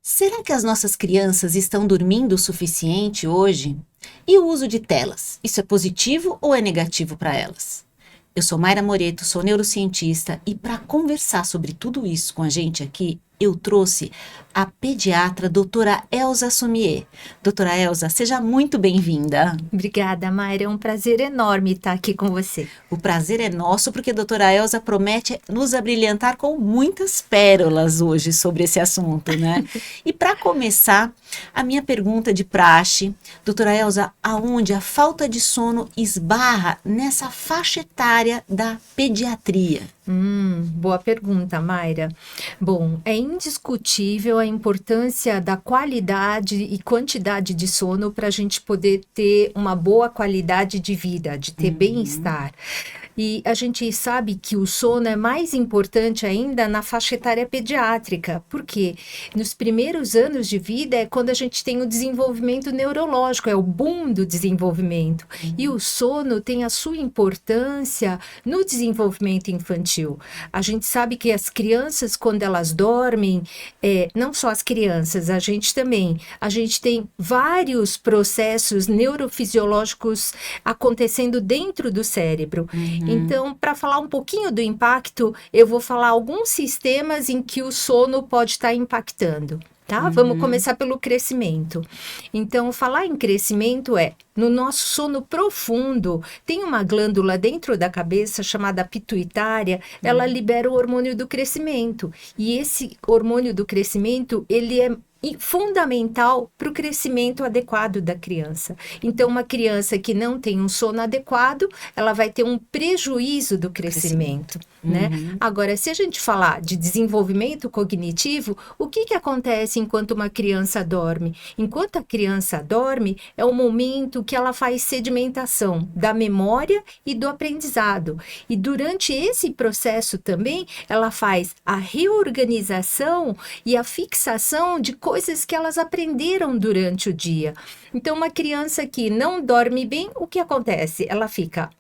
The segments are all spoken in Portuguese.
Será que as nossas crianças estão dormindo o suficiente hoje? E o uso de telas? Isso é positivo ou é negativo para elas? Eu sou Mayra Moreto, sou neurocientista e para conversar sobre tudo isso com a gente aqui, eu trouxe a pediatra doutora Elza Sommier. Doutora Elza, seja muito bem-vinda. Obrigada, Mayra. É um prazer enorme estar aqui com você. O prazer é nosso porque a doutora Elza promete nos abrilhantar com muitas pérolas hoje sobre esse assunto, né? E para começar, a minha pergunta de praxe, doutora Elza, aonde a falta de sono esbarra nessa faixa etária da pediatria? Boa pergunta, Mayra. Bom, é indiscutível a importância da qualidade e quantidade de sono para a gente poder ter uma boa qualidade de vida, de ter bem-estar. E a gente sabe que o sono é mais importante ainda na faixa etária pediátrica, porque nos primeiros anos de vida é quando a gente tem o desenvolvimento neurológico, é o boom do desenvolvimento. E o sono tem a sua importância no desenvolvimento infantil. A gente sabe que as crianças, quando elas dormem, não só as crianças, a gente também, a gente tem vários processos neurofisiológicos acontecendo dentro do cérebro. Então, para falar um pouquinho do impacto, eu vou falar alguns sistemas em que o sono pode estar impactando. Tá? Vamos começar pelo crescimento. Então, falar em crescimento no nosso sono profundo, tem uma glândula dentro da cabeça chamada pituitária, ela libera o hormônio do crescimento. E esse hormônio do crescimento, ele é fundamental para o crescimento adequado da criança. Então, uma criança que não tem um sono adequado, ela vai ter um prejuízo do crescimento, né? Agora, se a gente falar de desenvolvimento cognitivo, o que acontece enquanto uma criança dorme? Enquanto a criança dorme, é o momento que ela faz sedimentação da memória e do aprendizado. E durante esse processo também, ela faz a reorganização e a fixação de coisas que elas aprenderam durante o dia. Então, uma criança que não dorme bem, o que acontece? Ela fica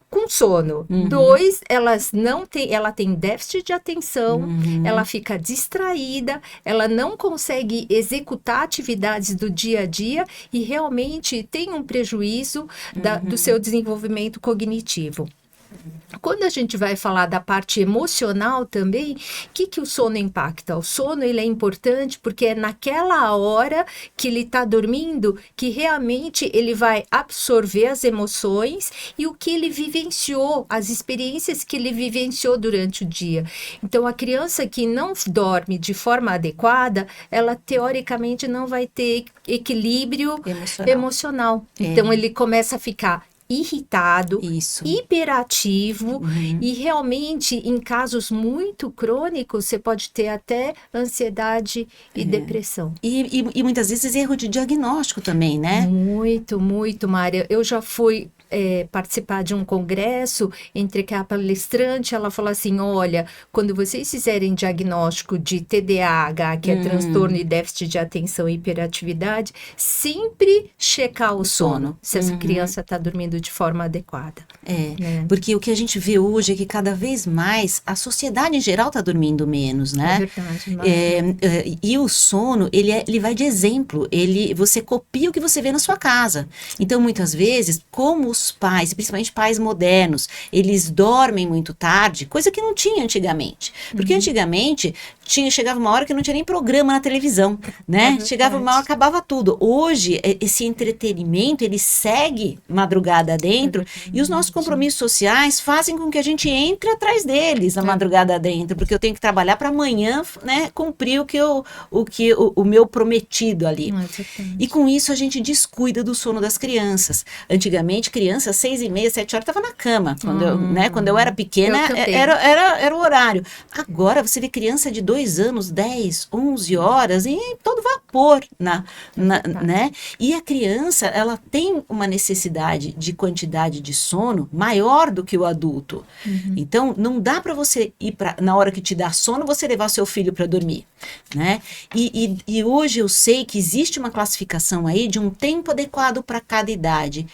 com sono. 2, ela tem déficit de atenção, ela fica distraída, ela não consegue executar atividades do dia a dia e realmente tem um prejuízo do seu desenvolvimento cognitivo. Quando a gente vai falar da parte emocional também, o que o sono impacta? O sono ele é importante porque é naquela hora que ele está dormindo que realmente ele vai absorver as emoções e o que ele vivenciou, as experiências que ele vivenciou durante o dia. Então, a criança que não dorme de forma adequada, ela teoricamente não vai ter equilíbrio emocional. Então, ele começa a ficar irritado, hiperativo e realmente em casos muito crônicos você pode ter até ansiedade e depressão. E muitas vezes erro de diagnóstico também, né? Muito, muito, Mária. Eu já fui participar de um congresso entre que a palestrante, ela falou assim, olha, quando vocês fizerem diagnóstico de TDAH, que é transtorno e déficit de atenção e hiperatividade, sempre checar o sono, se essa criança está dormindo de forma adequada. Porque o que a gente vê hoje é que cada vez mais a sociedade em geral está dormindo menos, né? É verdade. E o sono, ele vai de exemplo, você copia o que você vê na sua casa. Então, muitas vezes, como os pais, principalmente pais modernos, eles dormem muito tarde, coisa que não tinha antigamente. Porque antigamente chegava uma hora que não tinha nem programa na televisão, né? Chegava uma hora, acabava tudo. Hoje, esse entretenimento, ele segue madrugada dentro e os nossos compromissos sociais fazem com que a gente entre atrás deles a madrugada dentro, porque eu tenho que trabalhar para amanhã, né, cumprir o meu prometido ali. E com isso a gente descuida do sono das crianças. Antigamente, criança, 6h30, 7 horas, estava na cama. Quando eu era pequena, era o horário. Agora, você vê criança de 2 anos, 10, 11 horas, e todo vapor, né? E a criança, ela tem uma necessidade de quantidade de sono maior do que o adulto. Então, não dá para você na hora que te dá sono, você levar seu filho para dormir, né? E hoje eu sei que existe uma classificação aí de um tempo adequado para cada idade.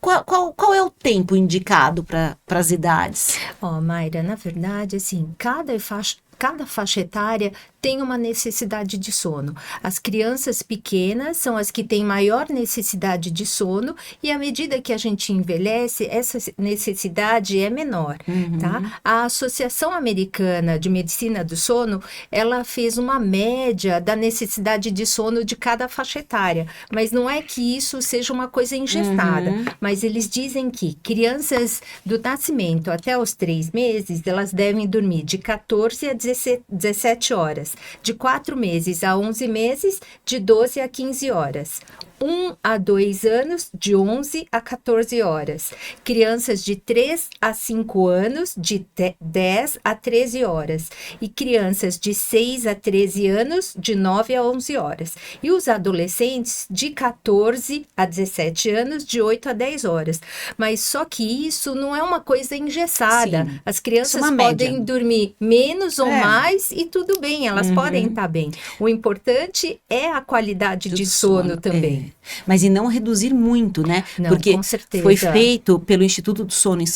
Qual é o tempo indicado para as idades? Mayra, na verdade, assim, cada faixa etária tem uma necessidade de sono. As crianças pequenas são as que têm maior necessidade de sono e à medida que a gente envelhece, essa necessidade é menor, tá? A Associação Americana de Medicina do Sono, ela fez uma média da necessidade de sono de cada faixa etária, mas não é que isso seja uma coisa engessada, mas eles dizem que crianças do nascimento até os 3 meses, elas devem dormir de 14 a 17 horas, de 4 meses a 11 meses, de 12 a 15 horas. 1 a 2 anos, de 11 a 14 horas. Crianças de 3 a 5 anos, de 10 a 13 horas. E crianças de 6 a 13 anos, de 9 a 11 horas. E os adolescentes, de 14 a 17 anos, de 8 a 10 horas. Mas só que isso não é uma coisa engessada. Sim. As crianças Isso é uma podem média. dormir menos ou mais e tudo bem, elas podem estar bem. O importante é a qualidade de sono também. Mas e não reduzir muito, né? Não, porque com certeza. foi feito pelo Instituto do Sono em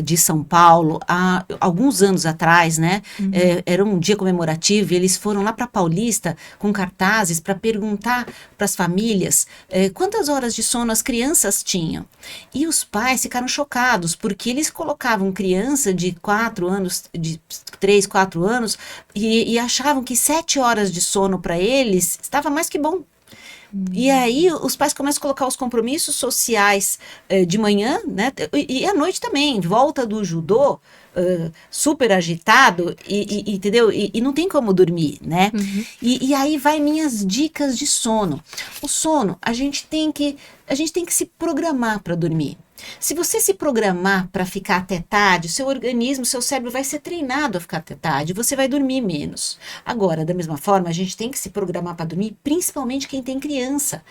de São Paulo há alguns anos atrás, né? Era um dia comemorativo e eles foram lá para Paulista com cartazes para perguntar para as famílias quantas horas de sono as crianças tinham. E os pais ficaram chocados porque eles colocavam criança de 4 anos, de 3, 4 anos e achavam que 7 horas de sono para eles estava mais que bom. E aí os pais começam a colocar os compromissos sociais de manhã, né? E à noite também, volta do judô, super agitado, entendeu? E não tem como dormir, né? E aí vai minhas dicas de sono. O sono, a gente tem que se programar para dormir. Se você se programar para ficar até tarde, seu organismo, seu cérebro vai ser treinado a ficar até tarde, você vai dormir menos. Agora, da mesma forma, a gente tem que se programar para dormir, principalmente quem tem criança.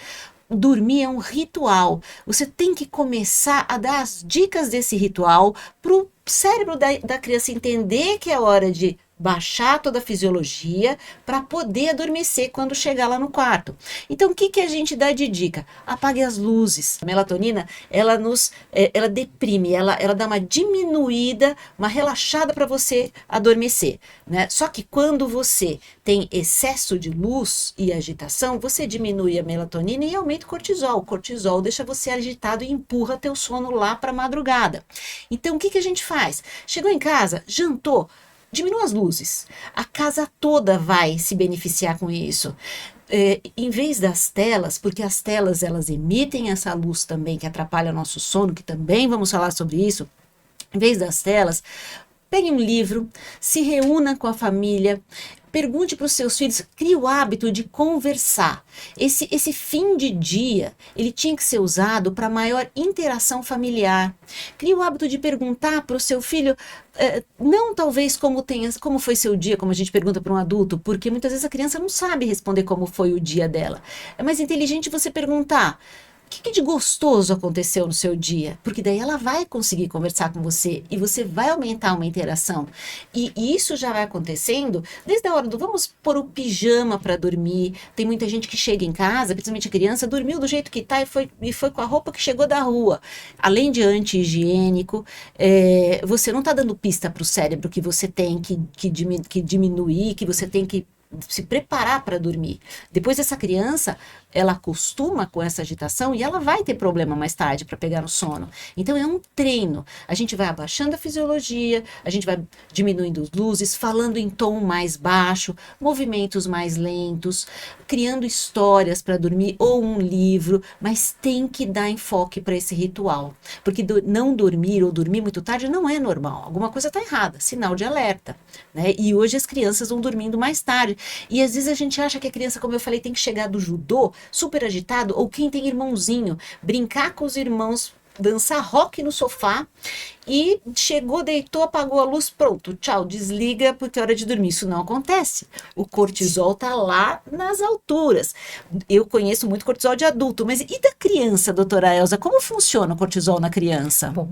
Dormir é um ritual. Você tem que começar a dar as dicas desse ritual para o cérebro da criança entender que é hora de baixar toda a fisiologia para poder adormecer quando chegar lá no quarto. Então, o que a gente dá de dica? Apague as luzes. A melatonina, ela deprime, ela dá uma diminuída, uma relaxada para você adormecer, né? Só que quando você tem excesso de luz e agitação, você diminui a melatonina e aumenta o cortisol. O cortisol deixa você agitado e empurra teu sono lá para a madrugada. Então, o que a gente faz? Chegou em casa, jantou, diminua as luzes. A casa toda vai se beneficiar com isso. Em vez das telas, porque as telas elas emitem essa luz também que atrapalha o nosso sono, que também vamos falar sobre isso. Em vez das telas, pegue um livro, se reúna com a família, pergunte para os seus filhos, crie o hábito de conversar. Esse fim de dia, ele tinha que ser usado para maior interação familiar. Crie o hábito de perguntar para o seu filho, não talvez como foi seu dia, como a gente pergunta para um adulto, porque muitas vezes a criança não sabe responder como foi o dia dela. É mais inteligente você perguntar, o que de gostoso aconteceu no seu dia? Porque daí ela vai conseguir conversar com você e você vai aumentar uma interação. E isso já vai acontecendo desde a hora do vamos pôr o pijama para dormir. Tem muita gente que chega em casa, principalmente a criança, dormiu do jeito que tá e foi com a roupa que chegou da rua. Além de anti-higiênico, você não está dando pista para o cérebro que você tem que diminuir, que você tem que se preparar para dormir. Depois essa criança, ela acostuma com essa agitação e ela vai ter problema mais tarde para pegar no sono. Então é um treino. A gente vai abaixando a fisiologia, a gente vai diminuindo as luzes, falando em tom mais baixo, movimentos mais lentos, criando histórias para dormir ou um livro, mas tem que dar enfoque para esse ritual. Porque não dormir ou dormir muito tarde não é normal. Alguma coisa está errada, sinal de alerta, né? E hoje as crianças vão dormindo mais tarde. E às vezes a gente acha que a criança, como eu falei, tem que chegar do judô super agitado, ou quem tem irmãozinho, brincar com os irmãos, dançar rock no sofá e chegou, deitou, apagou a luz, pronto, tchau, desliga porque é hora de dormir. Isso não acontece. O cortisol tá lá nas alturas. Eu conheço muito cortisol de adulto, mas e da criança, doutora Elza? Como funciona o cortisol na criança? Bom,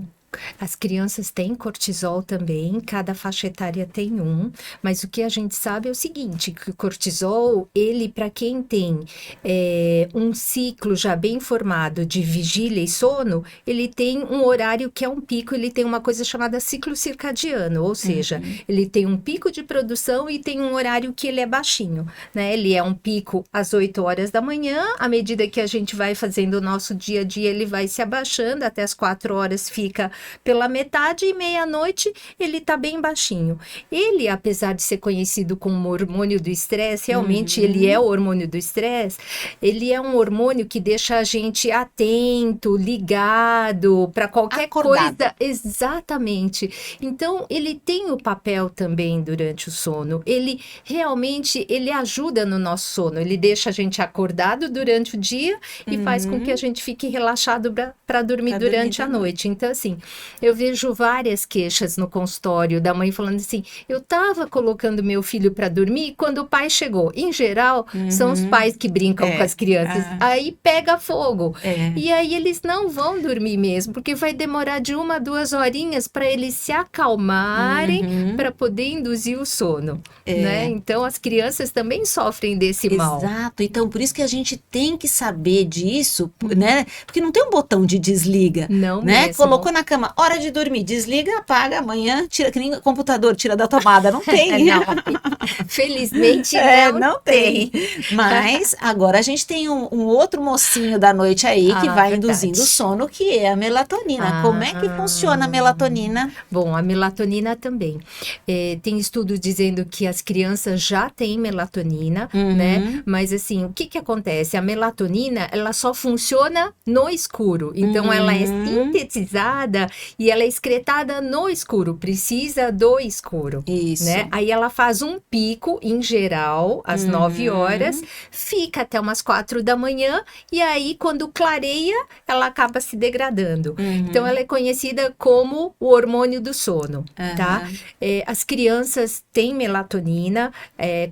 As crianças têm cortisol também, cada faixa etária tem um, mas o que a gente sabe é o seguinte, que o cortisol, ele para quem tem um ciclo já bem formado de vigília e sono, ele tem um horário que é um pico, ele tem uma coisa chamada ciclo circadiano, ou seja, ele tem um pico de produção e tem um horário que ele é baixinho, né? Ele é um pico às 8 horas da manhã, à medida que a gente vai fazendo o nosso dia a dia, ele vai se abaixando, até as 4 horas fica pela metade e meia-noite ele tá bem baixinho. Ele, apesar de ser conhecido como hormônio do estresse, realmente ele é o hormônio do estresse, ele é um hormônio que deixa a gente atento, ligado para qualquer Acordado. coisa. Exatamente. Então, ele tem o papel também durante o sono. Ele realmente, ele ajuda no nosso sono. Ele deixa a gente acordado durante o dia e faz com que a gente fique relaxado para dormir durante a noite. Então, assim, eu vejo várias queixas no consultório da mãe falando assim, eu estava colocando meu filho para dormir quando o pai chegou. Em geral, são os pais que brincam com as crianças. Aí pega fogo. E aí eles não vão dormir mesmo, porque vai demorar de 1 a 2 horinhas para eles se acalmarem para poder induzir o sono. Né? Então, as crianças também sofrem desse mal. Exato. Então, por isso que a gente tem que saber disso, né? Porque não tem um botão de desliga. Não né? mesmo. Colocou na cama, hora de dormir, desliga, apaga, amanhã, tira, que nem computador, tira da tomada, não tem. Não. Felizmente não tem. Mas agora a gente tem um outro mocinho da noite aí que vai verdade. induzindo o sono, que é a melatonina. Como é que funciona a melatonina? Bom, a melatonina também. Tem estudos dizendo que as crianças já têm melatonina, né? Mas assim, o que acontece? A melatonina, ela só funciona no escuro. Então, ela é sintetizada e ela é excretada no escuro. Precisa do escuro. Isso. Né? Aí ela faz um pico, em geral, às 9 horas, fica até umas 4 da manhã, e aí, quando clareia, ela acaba se degradando. Então, ela é conhecida como o hormônio do sono, tá? As crianças têm melatonina,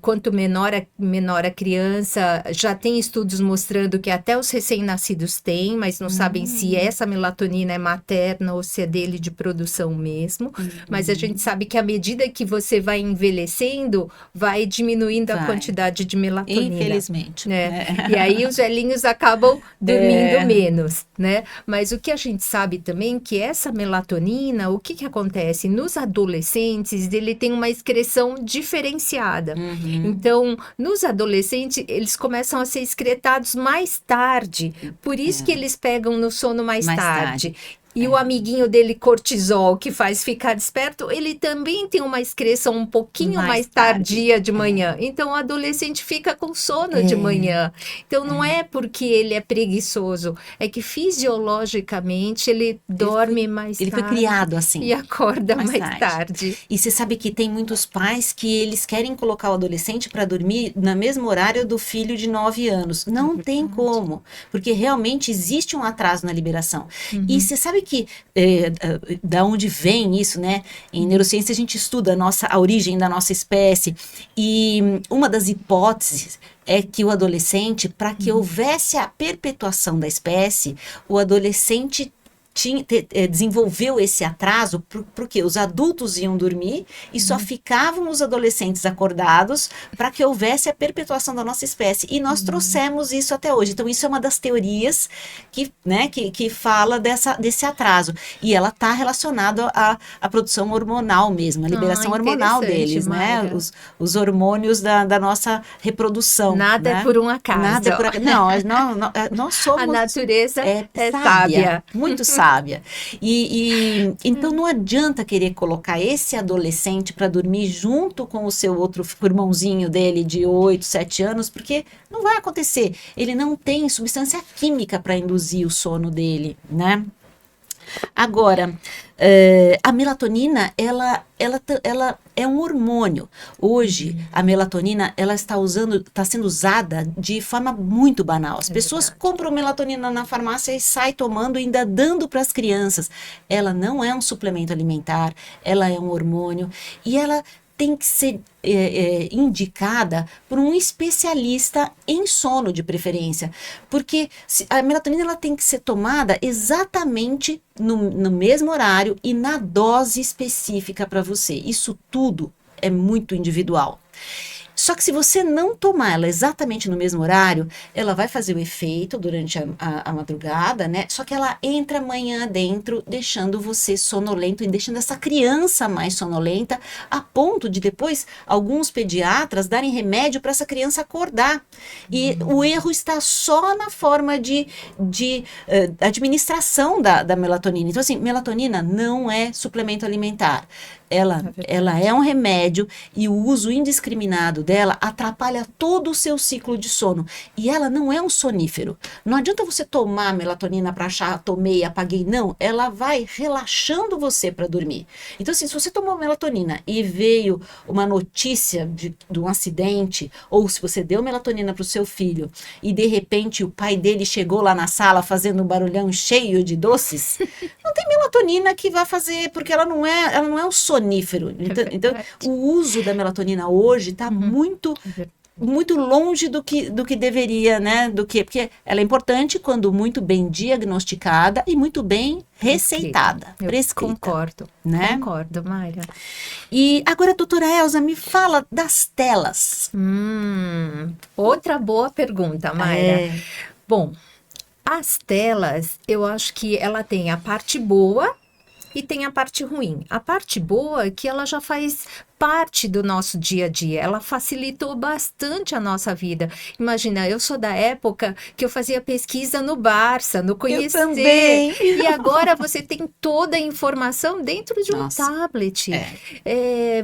quanto menor a criança, já tem estudos mostrando que até os recém-nascidos têm, mas não sabem se essa melatonina é materna ou se é dele de produção mesmo. Mas a gente sabe que à medida que você vai envelhecendo, vai diminuindo a quantidade de melatonina. Infelizmente. Né? E aí os velhinhos acabam dormindo menos, né? Mas o que a gente sabe também que essa melatonina, o que acontece? Nos adolescentes, ele tem uma excreção diferenciada. Então, nos adolescentes, eles começam a ser excretados mais tarde. Por isso que eles pegam no sono mais tarde. E o amiguinho dele, cortisol, que faz ficar desperto, ele também tem uma excreção um pouquinho mais tardia de manhã. Então, o adolescente fica com sono de manhã. Então, não é porque ele é preguiçoso, é que fisiologicamente ele dorme mais tarde. Ele foi criado assim. E acorda mais tarde. E você sabe que tem muitos pais que eles querem colocar o adolescente para dormir no mesmo horário do filho de 9 anos. Não tem como, porque realmente existe um atraso na liberação. E você sabe que da onde vem isso, né? Em neurociência a gente estuda a origem da nossa espécie, e uma das hipóteses é que o adolescente, para que houvesse a perpetuação da espécie, o adolescente desenvolveu esse atraso porque os adultos iam dormir e só ficavam os adolescentes acordados para que houvesse a perpetuação da nossa espécie. E nós trouxemos isso até hoje. Então, isso é uma das teorias que fala desse atraso. E ela está relacionada à produção hormonal mesmo, a liberação hormonal deles, né? Os hormônios da nossa reprodução. Nada é por um acaso. Nada é por acaso. Não, nós somos... A natureza é sábia. Muito sábia. Então não adianta querer colocar esse adolescente para dormir junto com o seu outro irmãozinho dele de 8, 7 anos, porque não vai acontecer. Ele não tem substância química para induzir o sono dele, né? Agora, a melatonina, ela é um hormônio. Hoje, a melatonina, ela está sendo usada de forma muito banal. As pessoas compram melatonina na farmácia e saem tomando e ainda dando para as crianças. Ela não é um suplemento alimentar, ela é um hormônio e ela tem que ser indicada por um especialista em sono, de preferência, porque a melatonina ela tem que ser tomada exatamente no mesmo horário e na dose específica para você. Isso tudo é muito individual. Só que se você não tomar ela exatamente no mesmo horário, ela vai fazer o efeito durante a madrugada, né? Só que ela entra amanhã dentro, deixando você sonolento e deixando essa criança mais sonolenta, a ponto de depois alguns pediatras darem remédio para essa criança acordar. E o erro está só na forma de administração da melatonina. Então, assim, melatonina não é suplemento alimentar. Ela é um remédio e o uso indiscriminado dela atrapalha todo o seu ciclo de sono. E ela não é um sonífero. Não adianta você tomar melatonina para achar, tomei, apaguei. Não, ela vai relaxando você para dormir. Então, assim, se você tomou melatonina e veio uma notícia de um acidente, ou se você deu melatonina para o seu filho e de repente o pai dele chegou lá na sala fazendo um barulhão cheio de doces, não tem melatonina que vai fazer, porque ela não é um sonífero. Então, o uso da melatonina hoje está muito longe do que deveria, né? Porque ela é importante quando muito bem diagnosticada e muito bem receitada, prescrita. Concordo, né? Concordo, Mayra. E agora, doutora Elza, me fala das telas. Outra boa pergunta, Mayra. Bom, as telas, eu acho que ela tem a parte boa e tem a parte ruim. A parte boa é que ela já faz parte do nosso dia a dia. Ela facilitou bastante a nossa vida. Imagina, eu sou da época que eu fazia pesquisa no Barça, no Conhecer. Eu também. E agora você tem toda a informação dentro de um tablet.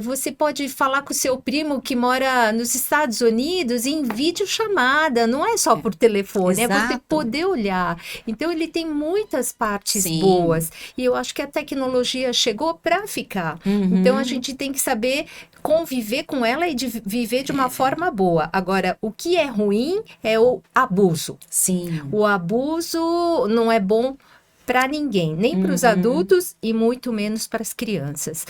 Você pode falar com o seu primo que mora nos Estados Unidos em videochamada. Não é só por telefone, Exato. É você poder olhar. Então, ele tem muitas partes Sim. boas. E eu acho que a tecnologia chegou para ficar. Então, a gente tem que saber conviver com ela e viver de uma forma boa. Agora, o que é ruim é o abuso. Sim. O abuso não é bom para ninguém, nem para os adultos e muito menos para as crianças.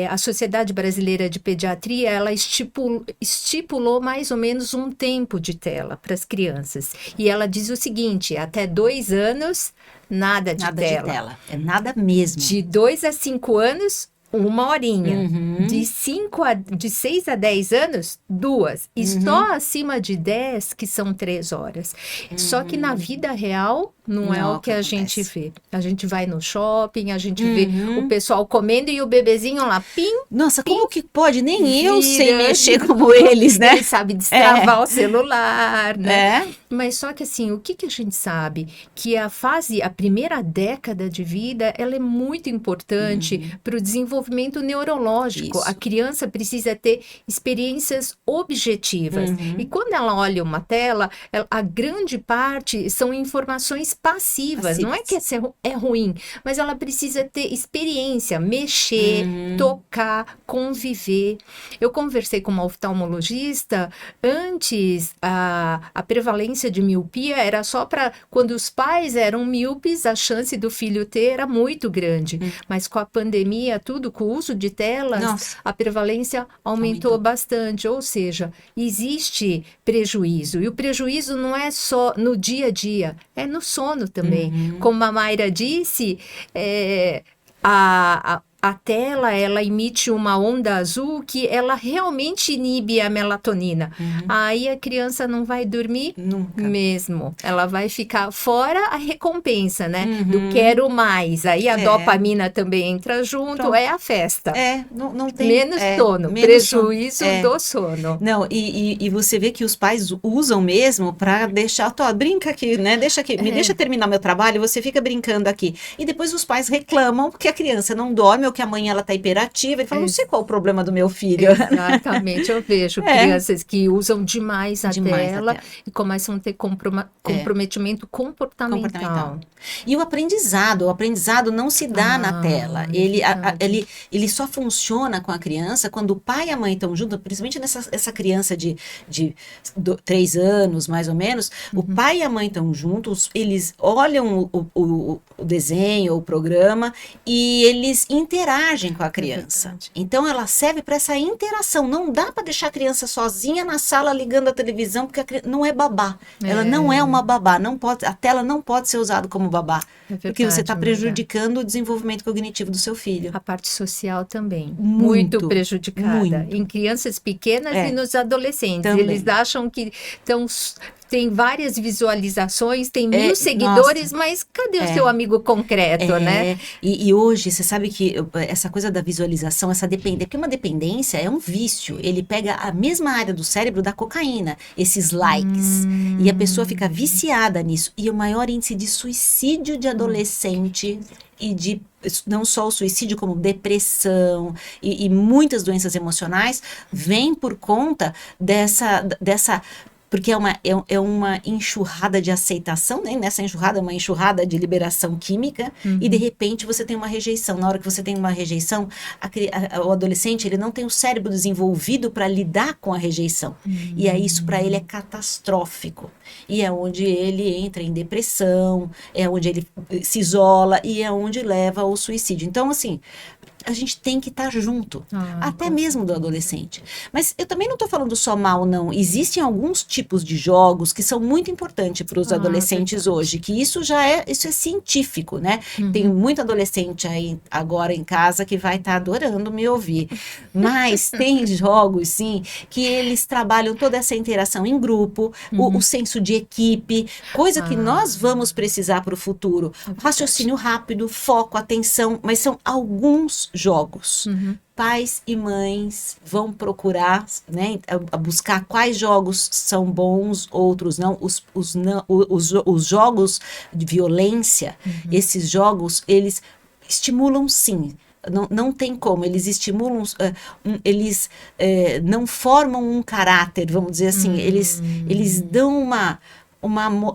A Sociedade Brasileira de Pediatria, ela estipulou mais ou menos um tempo de tela para as crianças. E ela diz o seguinte, até 2 anos, nada de tela. É nada mesmo. De 2 a 5 anos, 1 horinha. De 6 a 10 anos, 2. E só acima de 10, que são 3 horas. Só que na vida real, não é o que a gente vê. A gente vai no shopping, a gente vê o pessoal comendo e o bebezinho lá, pim. Nossa, como que pode? Nem eu sei mexer como eles, né? Ele sabe destravar o celular, né? É. Mas só que assim, o que a gente sabe? Que a primeira década de vida, ela é muito importante para o desenvolvimento neurológico. Isso. A criança precisa ter experiências objetivas. E quando ela olha uma tela, a grande parte são informações passivas. Não é que é ruim, mas ela precisa ter experiência, mexer, tocar, conviver. Eu conversei com uma oftalmologista, antes a prevalência de miopia era só para quando os pais eram míopes, a chance do filho ter era muito grande. Mas com a pandemia, tudo, com o uso de telas, a prevalência aumentou bastante. Ou seja, existe prejuízo. E o prejuízo não é só no dia a dia, é no sono também. Como a Mayra disse, a tela, ela emite uma onda azul que ela realmente inibe a melatonina. Aí a criança não vai dormir mesmo. Ela vai ficar fora a recompensa, né? Do quero mais. Aí a dopamina também entra junto, Pronto. É a festa. Não tem... Menos sono, prejuízo do sono. Não, e você vê que os pais usam mesmo para deixar, brinca aqui, né? Deixa aqui, me deixa terminar meu trabalho, você fica brincando aqui. E depois os pais reclamam porque a criança não dorme, ou que a mãe ela tá hiperativa e fala, não sei qual o problema do meu filho. Exatamente, eu vejo crianças que usam demais a tela e começam a ter comprometimento comportamental. E o aprendizado não se dá na tela. Ele só funciona com a criança quando o pai e a mãe estão juntos, principalmente essa criança de 3 anos, mais ou menos, o pai e a mãe estão juntos, eles olham o desenho, o programa, e eles interagem interagem com a criança. verdade. Então ela serve para essa interação. Não dá para deixar a criança sozinha na sala ligando a televisão, porque não é babá. Ela não é uma babá. Não pode, a tela não pode ser usada como babá. Porque você está Maíra. prejudicando o desenvolvimento cognitivo do seu filho. A parte social também, Muito, muito prejudicada. muito. Em crianças pequenas É, e nos adolescentes. também. Eles acham que tem várias visualizações, tem 1000 É, seguidores, mas cadê o seu amigo concreto, né? E hoje, você sabe que essa coisa da visualização, essa dependência, porque uma dependência é um vício. Ele pega a mesma área do cérebro da cocaína, esses likes. E a pessoa fica viciada nisso. E o maior índice de suicídio de adolescente e de não só o suicídio, como depressão e muitas doenças emocionais vem por conta dessa porque é uma enxurrada de aceitação, né? Nessa enxurrada, uma enxurrada de liberação química, e de repente você tem uma rejeição. Na hora que você tem uma rejeição, o adolescente ele não tem o cérebro desenvolvido para lidar com a rejeição. E aí isso para ele é catastrófico. E é onde ele entra em depressão, é onde ele se isola e é onde leva ao suicídio. Então, assim, a gente tem que estar junto, até mesmo do adolescente. Mas eu também não estou falando só mal, não. Existem alguns tipos de jogos que são muito importantes para os adolescentes hoje, que isso é científico, né? Tem muito adolescente aí agora em casa que vai estar adorando me ouvir. Mas tem jogos, sim, que eles trabalham toda essa interação em grupo, o senso de equipe, coisa que nós vamos precisar para o futuro. Raciocínio rápido, foco, atenção, mas são alguns jogos. Pais e mães vão procurar, né, a buscar quais jogos são bons, outros não. Os jogos de violência, esses jogos, eles estimulam sim. Não tem como, eles estimulam, eles não formam um caráter, vamos dizer assim, eles dão uma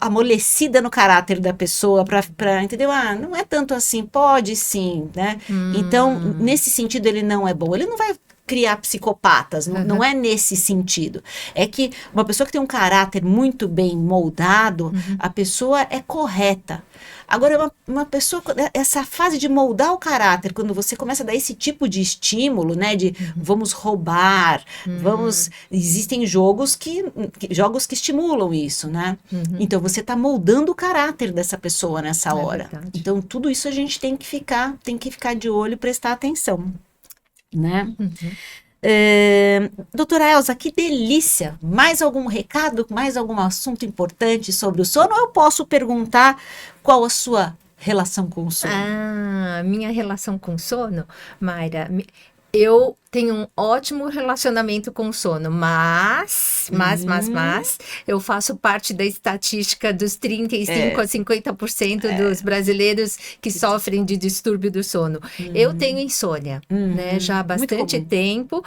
amolecida no caráter da pessoa para entender, não é tanto assim, pode sim, né? Então, nesse sentido, ele não é bom. Ele não vai criar psicopatas, não é nesse sentido. É que uma pessoa que tem um caráter muito bem moldado, a pessoa é correta. Agora, uma pessoa, essa fase de moldar o caráter, quando você começa a dar esse tipo de estímulo, né, de vamos roubar, existem jogos que estimulam isso, né? Então, você está moldando o caráter dessa pessoa nessa hora. Verdade. Então, tudo isso a gente tem que ficar de olho e prestar atenção, né? Doutora Elza, que delícia! Mais algum recado, mais algum assunto importante sobre o sono? Ou eu posso perguntar qual a sua relação com o sono? Minha relação com sono, Mayra, eu tenho um ótimo relacionamento com o sono, mas eu faço parte da estatística dos 35 a 50% dos brasileiros que sofrem de distúrbio do sono. Eu tenho insônia, né, já há bastante tempo,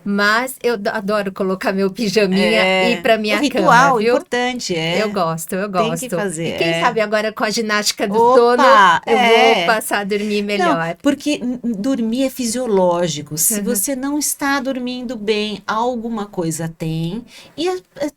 mas eu adoro colocar meu pijaminha e ir para minha ritual cama, viu? Importante, Eu gosto. Tem que fazer. E quem sabe agora com a ginástica do sono, eu vou passar a dormir melhor. Não, porque dormir é fisiológico. Se você não está dormindo bem, alguma coisa tem, e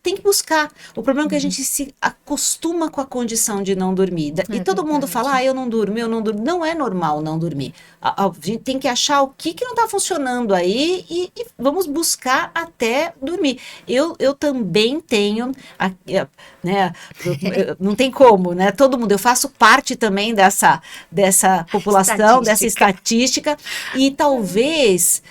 tem que buscar. O problema é que a gente se acostuma com a condição de não dormir. E todo mundo fala, eu não durmo. Não é normal não dormir. A gente tem que achar o que não está funcionando aí e vamos buscar até dormir. Eu também tenho, né, não tem como, né? Todo mundo, eu faço parte também dessa população, dessa estatística, e talvez,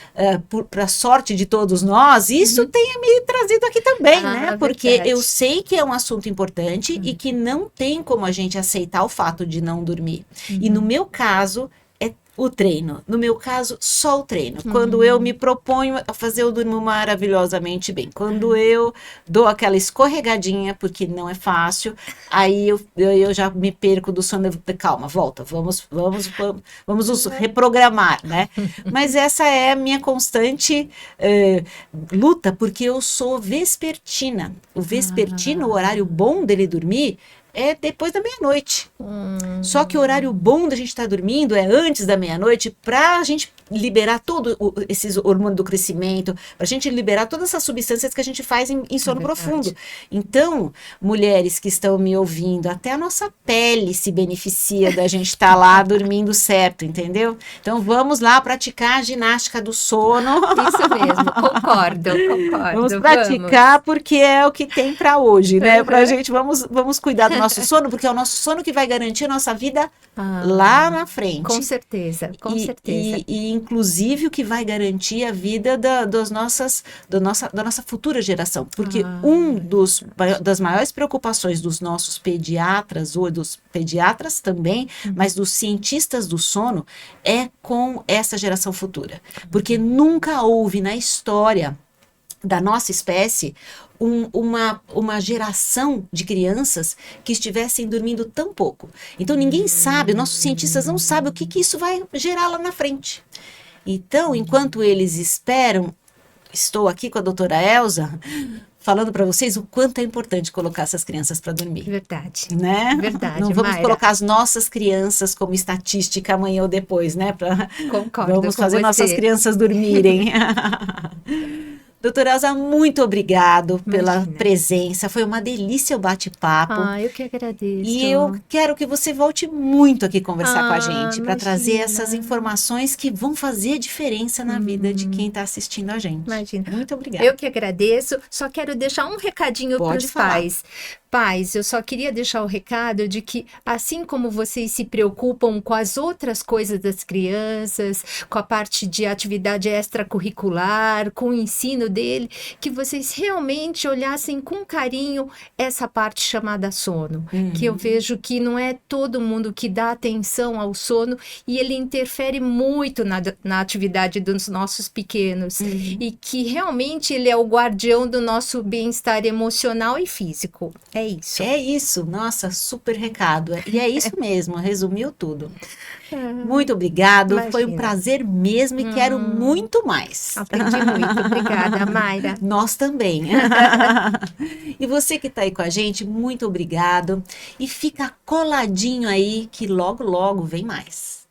para sorte de todos nós, isso tenha me trazido aqui também, né? Porque verdade. eu sei que é um assunto importante e que não tem como a gente aceitar o fato de não dormir. E no meu caso, o treino. No meu caso, só o treino. Quando eu me proponho a fazer, eu durmo maravilhosamente bem. Quando eu dou aquela escorregadinha, porque não é fácil, aí eu já me perco do sono. Calma, volta, vamos nos reprogramar, né? Mas essa é a minha constante luta, porque eu sou vespertina. O vespertino, o horário bom dele dormir, é depois da meia-noite. Só que o horário bom da gente estar dormindo é antes da meia-noite, para a gente liberar todo esses hormônios do crescimento, para a gente liberar todas essas substâncias que a gente faz em sono profundo. Então, mulheres que estão me ouvindo, até a nossa pele se beneficia da gente estar lá dormindo certo, entendeu? Então, vamos lá praticar a ginástica do sono. Isso mesmo, concordo. Vamos praticar porque é o que tem para hoje, né? Pra gente, vamos cuidar do nosso sono, porque é o nosso sono que vai garantir a nossa vida lá na frente. Com certeza, com certeza. E inclusive o que vai garantir a vida da nossa futura geração. Porque das maiores preocupações dos nossos pediatras, ou dos pediatras também, mas dos cientistas do sono, é com essa geração futura. Porque nunca houve na história da nossa espécie uma geração de crianças que estivessem dormindo tão pouco. Então ninguém sabe, nossos cientistas não sabem o que isso vai gerar lá na frente. Então, enquanto eles esperam, estou aqui com a doutora Elza, falando para vocês o quanto é importante colocar essas crianças para dormir. Verdade. Né? Verdade, não vamos Mayra. colocar as nossas crianças como estatística amanhã ou depois, né? Concordo vamos com fazer você. nossas crianças dormirem. Doutora Elza, muito obrigado pela presença. Foi uma delícia o bate-papo. Eu que agradeço. E eu quero que você volte muito aqui conversar com a gente, para trazer imagina. essas informações que vão fazer a diferença na vida de quem está assistindo a gente. Imagina. Muito obrigada. Eu que agradeço. Só quero deixar um recadinho para Pode os falar. pais. Pais, eu só queria deixar o recado de que, assim como vocês se preocupam com as outras coisas das crianças, com a parte de atividade extracurricular, com o ensino dele, que vocês realmente olhassem com carinho essa parte chamada sono. Que eu vejo que não é todo mundo que dá atenção ao sono e ele interfere muito na atividade dos nossos pequenos. E que realmente ele é o guardião do nosso bem-estar emocional e físico. É isso. É isso, nossa, super recado. E é isso mesmo, resumiu tudo. Muito obrigado, Imagina. foi um prazer mesmo e quero muito mais. Aprendi muito. Obrigada, Mayra. Nós também. E você que está aí com a gente, muito obrigado. E fica coladinho aí que logo, logo vem mais.